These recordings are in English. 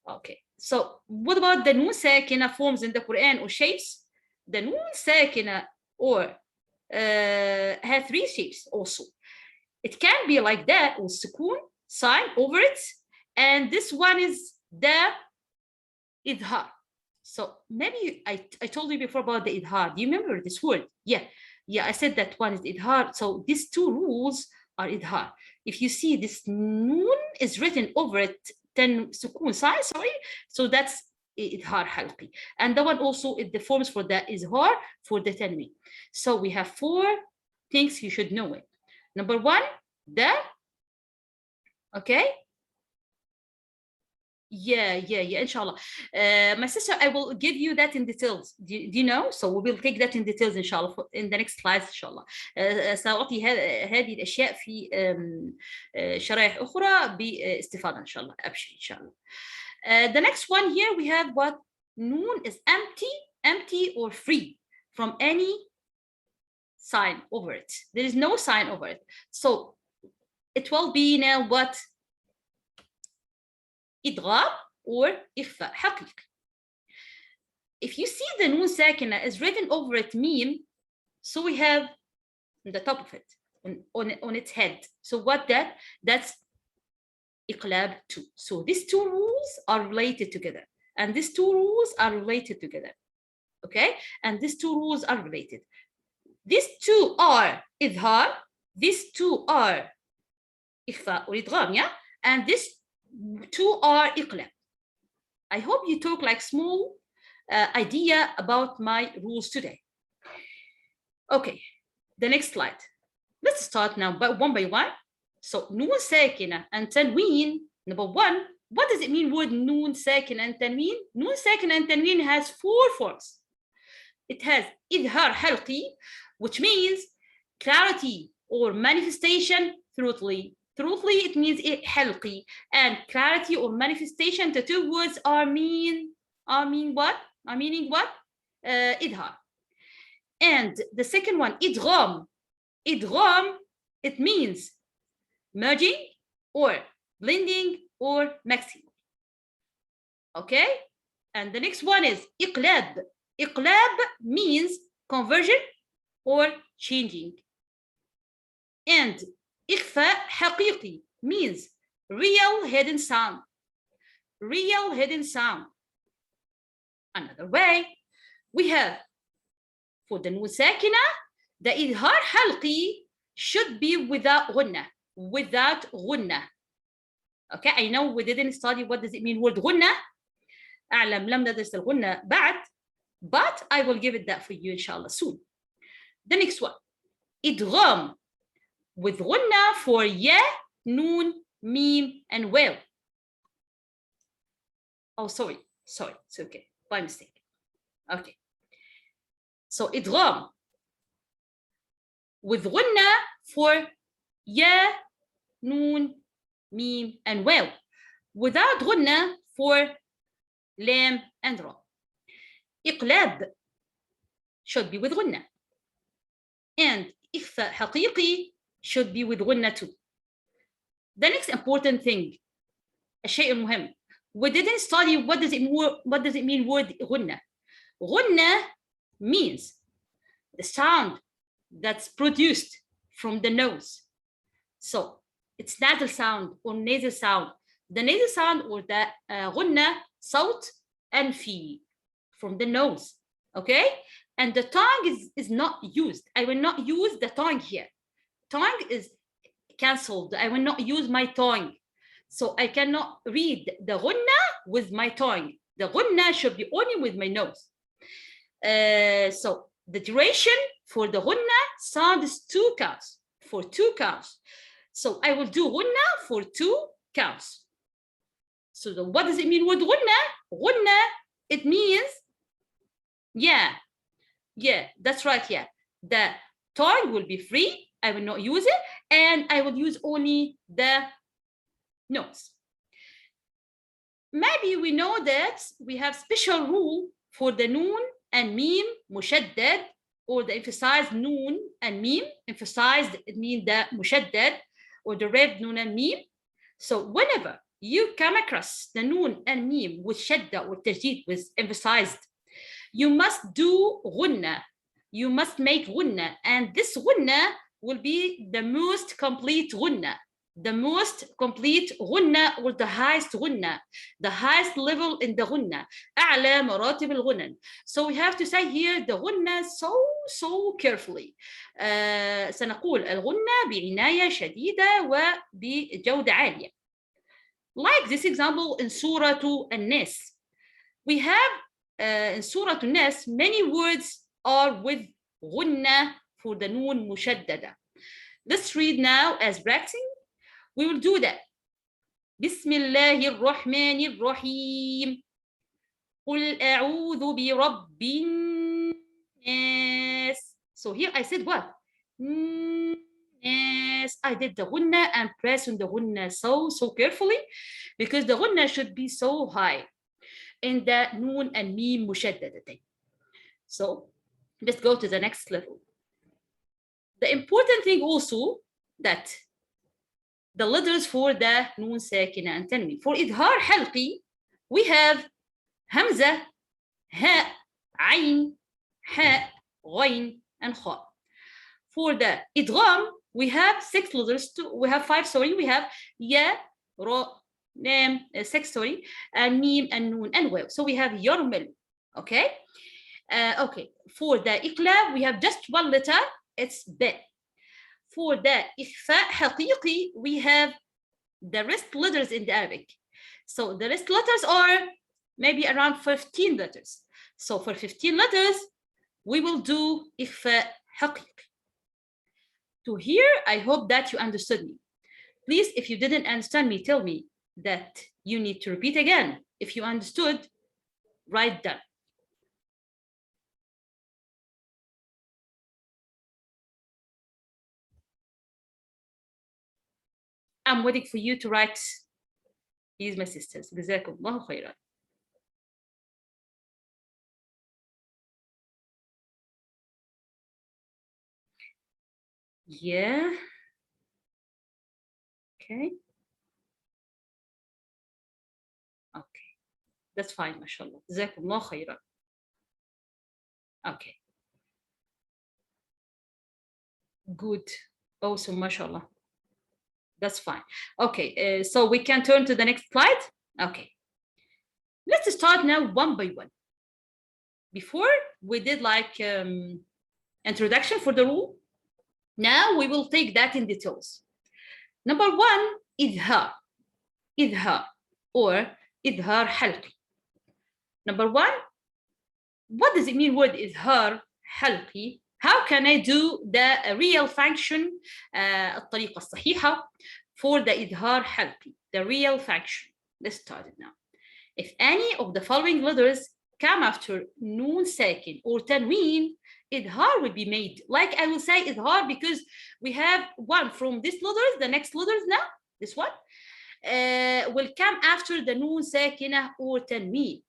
Okay. So what about the noon sakina forms in the Quran or shapes? The noon sakina or have 3 shapes also. It can be like that with sukoon sign over it, and this one is the idhar. So maybe I told you before about the idhar. Do you remember this word? Yeah, I said that one is idhar. So these 2 rules are idhar. If you see this noon is written over it, 10 sukoon sign, sorry, so that's idhar halqi. And the one also is the forms for the izhar for the tanween. So we have 4 things you should know it. Number 1, the, okay. Yeah, inshallah. My sister, I will give you that in details. Do you know? So we will take that in details inshallah in the next slides inshallah. سأعطي هذه الأشياء في شرائح أخرى باستفاضة إن شاء الله. أبشر إن شاء الله. The next one here we have what noon is empty or free from any sign over it. There is no sign over it. So it will be now what? إدغام or إخفاء حقيقي. If you see the noon sakina is written over it meme, so we have on the top of it, on its head. So what that's إقلاب 2. So these 2 rules are related together, and these 2 rules are related together. Okay, and these 2 rules are related. These 2 are إظهار, these 2 are إخفاء or إدغام, yeah, and these 2 are إقلاب. I hope you took like small idea about my rules today. Okay, the next slide. Let's start now one by one. So noon sakina and tanween. Number 1, what does it mean word noon sakina and tanween? Noon sakina and tanween has 4 forms. It has idhar halqi, which means clarity or manifestation through. Truthfully, it means halqi, and clarity or manifestation. The 2 words are meaning what? Idhar. And the second one, idgham. Idgham, it means merging or blending or mixing. Okay? And the next one is iqlab. Iqlab means conversion or changing. And إخفاء حقيقي means real hidden sound. Real hidden sound. Another way, we have for the noon sakina, the إظهار حلقي should be without غنة. Without غنة. Okay, I know we didn't study what does it mean word غنة. أعلم لم ندرس الغنة بعد, but I will give it that for you inshallah soon. The next one, إدغام with غنة for ya, noon, meme, and waw. Oh, sorry, it's okay, by mistake. Okay, so إدغام with غنة for ya, noon, meme, and waw, without غنة for lam and ra. إقلاب should be with غنة, and إخفاء حقيقي should be with غنة too. The next important thing, الشيء المهم, we didn't study what does it mean word غنة. غنة means the sound that's produced from the nose. So it's nasal sound or nasal sound. The nasal sound or the غنة صوت أنفي from the nose. Okay, and the tongue is not used. I will not use the tongue here. Tongue is cancelled. I will not use my tongue. So I cannot read the غنة with my tongue. The غنة should be only with my nose. So the duration for the غنة sound is 2 counts. For 2 counts. So I will do غنة for 2 counts. So what does it mean with غنة? غنة, it means, yeah, that's right, yeah. The tongue will be free. I will not use it, and I will use only the nose. Maybe we know that we have special rule for the noon and meme mushaddad, or the emphasized noon and meme. Emphasized, it means the mushaddad or the red noon and meme. So whenever you come across the noon and meme with shadda or tajdid with emphasized, you must do ghunna. You must make ghunna, and this ghunna will be the most complete ghunna. The most complete غنة or the highest غنة, the highest level in the غنة, أعلى مراتب الغنن. So we have to say here the غنة so carefully. سنقول الغنة بعناية شديدة وبجودة عالية. Like this example in سورة الناس. We have in سورة الناس many words are with غنة for the نون مشددة. Let's read now as practicing. We will do that. بسم الله الرحمن الرحيم. قل أعوذ برب الناس. So here I said what? Yes, I did the غنة and press on the غنة so carefully because the غنة should be so high in the نون and ميم مشددتين. So let's go to the next level. The important thing also that the letters for the نون ساكنة and تنوين. For إظهار حلقي we have همزة, هاء, عين, حاء, غين, and خاء. For the إدغام we have 6 letters. We have 5. Sorry, we have يا, را, لام, 6. Sorry, and ميم and نون and واو. So we have يرمل. Okay. Okay. For the إقلاب we have just 1 letter. It's ب. For the إخفاء حقيقي, we have the rest letters in the Arabic. So the rest letters are maybe around 15 letters. So for 15 letters, we will do إخفاء حقيقي. To here, I hope that you understood me. Please, if you didn't understand me, tell me that you need to repeat again. If you understood, write down. I'm waiting for you to write. Please, my sisters. جزاكم الله خيرا. Yeah. Okay. Okay. That's fine, mashallah. جزاكم الله خيرا. Okay. Good. Awesome, mashallah. That's fine. Okay, so we can turn to the next slide. Okay. Let's start now one by one. Before we did like introduction for the rule. Now we will take that in details. Number 1, إظهار. إظهار or إظهار حلقي. Number 1, what does it mean word إظهار حلقي? How can I do the real function الطريقة الصحيحة for the إظهار حلقي? The real function. Let's start it now. If any of the following letters come after نون ساكن or تنوين, إظهار will be made. Like I will say إظهار because we have one from this letters, the next letters now, this one, will come after the نون ساكنة or تنوين.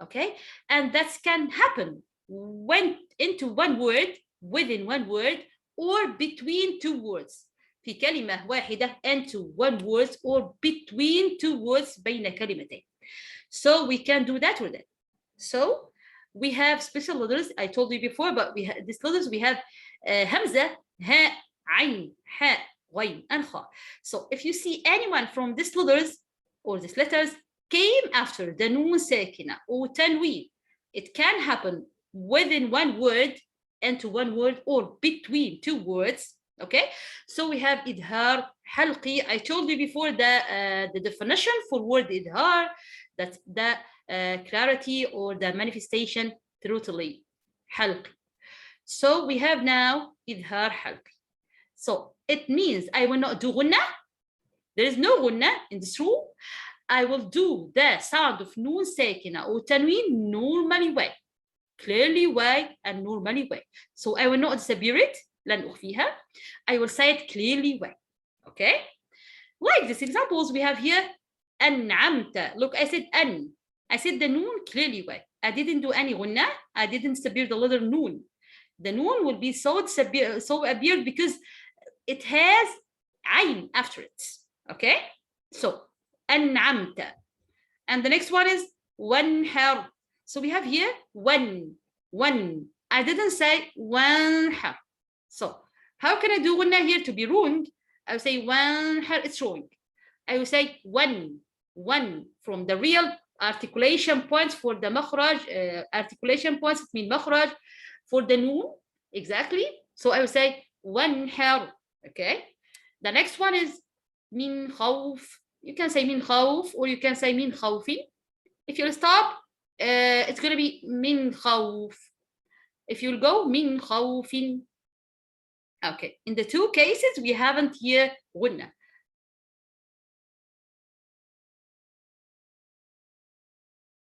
Okay, and that can happen when into one word, within one word, or between 2 words. في كلمة واحدة into one word or between 2 words بين كلمتين. So we can do that or that. So we have special letters. I told you before, but we have these letters. We have همزة, هاء, عين, حاء, غين, and خاء. So if you see anyone from these letters or these letters came after the نون ساكنة or تنوين, it can happen within one word, into one word, or between 2 words. Okay, so we have إظهار حلقي. I told you before the definition for word إظهار, that's the clarity or the manifestation thoroughly حلقي. So we have now إظهار حلقي. So it means I will not do غنة. There is no غنة in this rule. I will do the sound of نون ساكنة or تنوين normally way, clearly way and normally way. So I will not disappear it. لن أخفيها. I will say it clearly way. Okay? Like these examples we have here. أنعمت. Look, I said أن. I said the noon clearly way. I didn't do any غنة. I didn't disappear the letter noon. The noon will be so appeared because it has عين after it. Okay? So أنعمت. And the next one is وانحر. So we have here one. I didn't say وانحر. So how can I do غنة here to be wrong? I will say وانحر, it's wrong. I will say one from the real articulation points for the مخرج. Articulation points mean مخرج for the noon. Exactly. So I will say وانحر. Okay. The next one is من خوف. You can say من خوف or you can say من خوف. If you'll stop, it's going to be من خوف. If you'll go من خوف. Okay. In the two cases, we haven't here غنة.